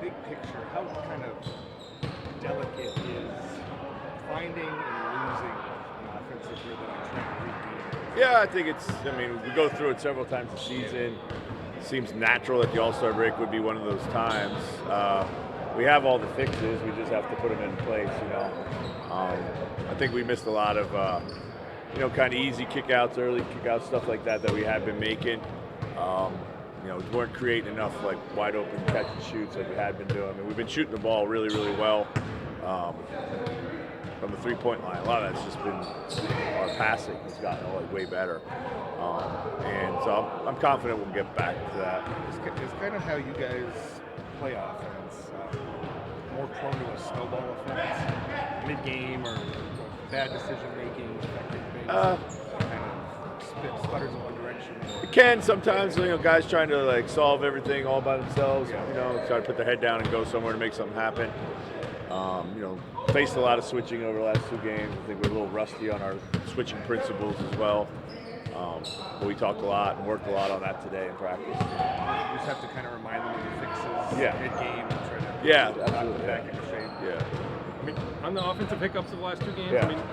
big picture, how kind of delicate is finding and losing an offensive rhythm and trying to regain it? Yeah, I think we go through it several times a season. It seems natural that the All-Star break would be one of those times. We have all the fixes. We just have to put them in place, I think we missed a lot of, kind of easy kickouts, early kickouts, stuff like that we had been making. We weren't creating enough like wide open catch and shoots like we had been doing. We've been shooting the ball really, really well from the three-point line. A lot of that's just been our passing has gotten way better. And so I'm confident we'll get back to that. It's kind of how you guys play offense. More prone to a snowball offense, mid-game or bad decision-making, affecting things, kind of sputters in one direction. It can sometimes, guys trying to solve everything all by themselves, try to put their head down and go somewhere to make something happen. Faced a lot of switching over the last two games. I think we're a little rusty on our switching principles as well. But we talked a lot and worked a lot on that today in practice. You just have to kind of remind them of the fixes mid-game and try to absolutely. Back into shape. Yeah. I mean, on the offensive hiccups of the last two games,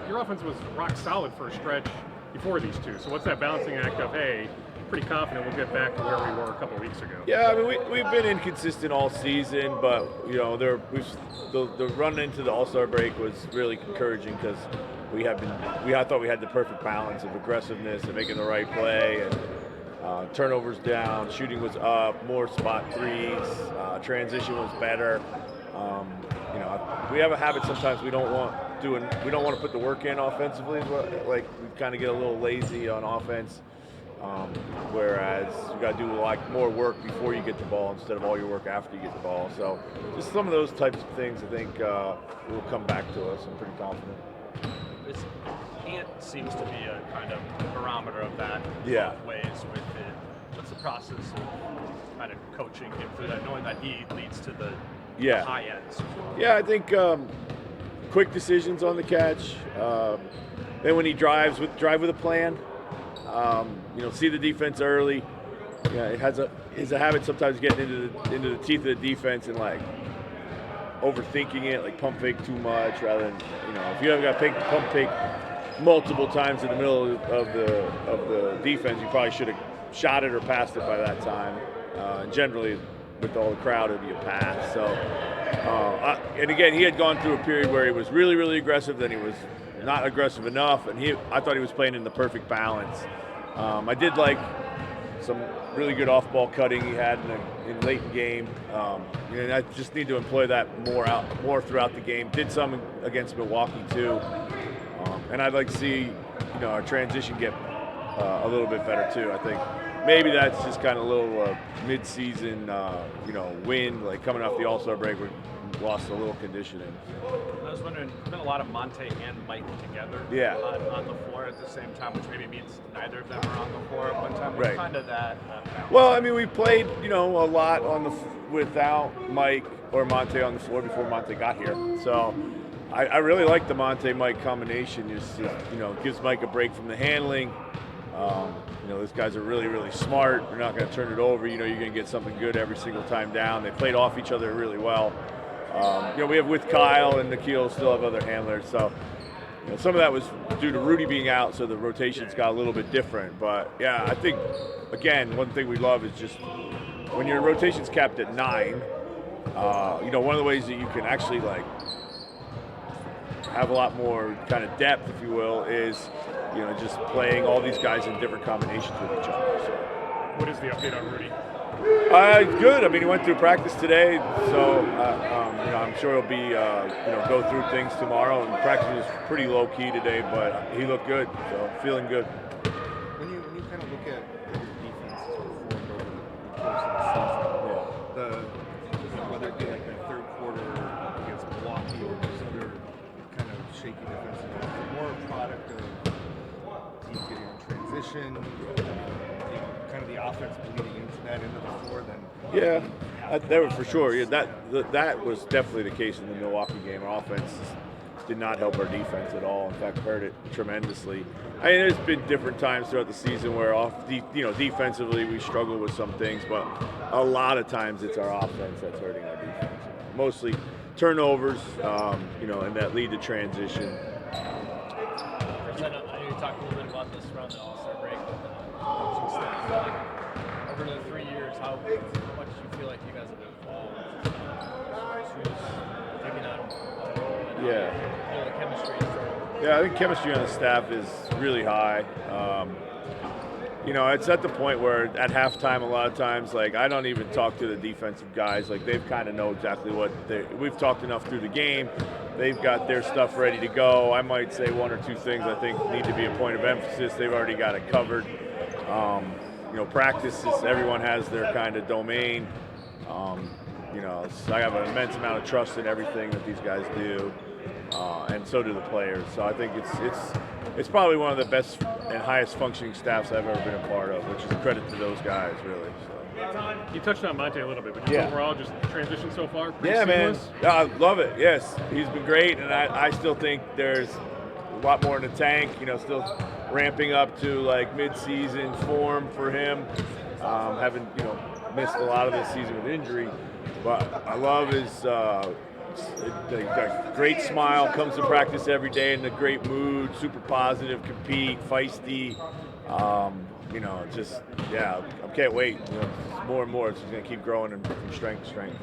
your offense was rock solid for a stretch before these two. So what's that balancing act of, hey, pretty confident we'll get back to where we were a couple of weeks ago? Yeah, we've been inconsistent all season, but the run into the All-Star break was really encouraging because I thought we had the perfect balance of aggressiveness and making the right play, and turnovers down, shooting was up, more spot threes, transition was better. We have a habit sometimes we don't want to put the work in offensively. We kind of get a little lazy on offense. Whereas you got to do more work before you get the ball instead of all your work after you get the ball. So just some of those types of things I think will come back to us. I'm pretty confident. Ant seems to be a kind of barometer of that both ways with it. What's the process of kind of coaching him through that, knowing that he leads to the high ends? Yeah, I think quick decisions on the catch. Then when he drive with a plan. See the defense early. It has a habit sometimes getting into the teeth of the defense and overthinking it, pump fake too much rather than if you haven't got to pump fake multiple times in the middle of the defense, you probably should have shot it or passed it by that time. And generally, with all the crowd, it'd be a pass. So, and again, he had gone through a period where he was really, really aggressive, then he was not aggressive enough, and I thought he was playing in the perfect balance. I did like some really good off-ball cutting he had in late in game. And I just need to employ that more throughout the game. Did some against Milwaukee too, and I'd like to see our transition get a little bit better too. I think maybe that's just kind of a little mid-season win, coming off the All-Star break. We lost a little conditioning. I was wondering, there's been a lot of Monte and Mike together on the floor at the same time, which maybe means neither of them are on the floor at one time. What's kind of that? Well, we played, a lot without Mike or Monte on the floor before Monte got here. So I really like the Monte-Mike combination. Just gives Mike a break from the handling. Those guys are really, really smart. They're not going to turn it over. You're going to get something good every single time down. They played off each other really well. We have with Kyle and Nikhil still have other handlers. So, some of that was due to Rudy being out, so the rotations got a little bit different. But yeah, I think again, one thing we love is just when your rotation's capped at 9. One of the ways that you can actually have a lot more kind of depth, if you will, is just playing all these guys in different combinations with each other. So. What is the update on Rudy? Good. He went through practice today, so I'm sure he'll be go through things tomorrow. And practice was pretty low key today, but he looked good, so feeling good. When you kind of look at the defense performed over the course of the season, whether it be that third quarter against Milwaukee or just other kind of shaky defensive games, more a product of teams getting in transition, kind of the offense bleeding into that end of the floor, then that was for sure. Yeah, that was definitely the case in the Milwaukee game. Our offense did not help our defense at all. In fact, hurt it tremendously. There's been different times throughout the season where defensively we struggle with some things, but a lot of times it's our offense that's hurting our defense. mostly turnovers, and that lead to transition. Chris, I know you talked a little bit about this around the All-Star break with the coaching staff. Over the 3 years, how much do you feel like you guys have evolved? Who's taking on a role and the chemistry? Yeah, I think chemistry on the staff is really high. It's at the point where at halftime, a lot of times, like, I don't even talk to the defensive guys. Like, they've kind of know exactly we've talked enough through the game. They've got their stuff ready to go. I might say one or two things I think need to be a point of emphasis. They've already got it covered. Practices, everyone has their kind of domain. So I have an immense amount of trust in everything that these guys do, and so do the players. So I think it's probably one of the best and highest functioning staffs I've ever been a part of, which is a credit to those guys, really. So. You touched on Monte a little bit, but just overall, just transition so far, pretty seamless? Man, I love it. Yes, he's been great, and I still think there's a lot more in the tank. Still ramping up to like mid-season form for him. Having missed a lot of this season with injury, but I love his the great smile. Comes to practice every day in a great mood, super positive, compete, feisty. I can't wait. More and more. It's just going to keep growing from strength to strength.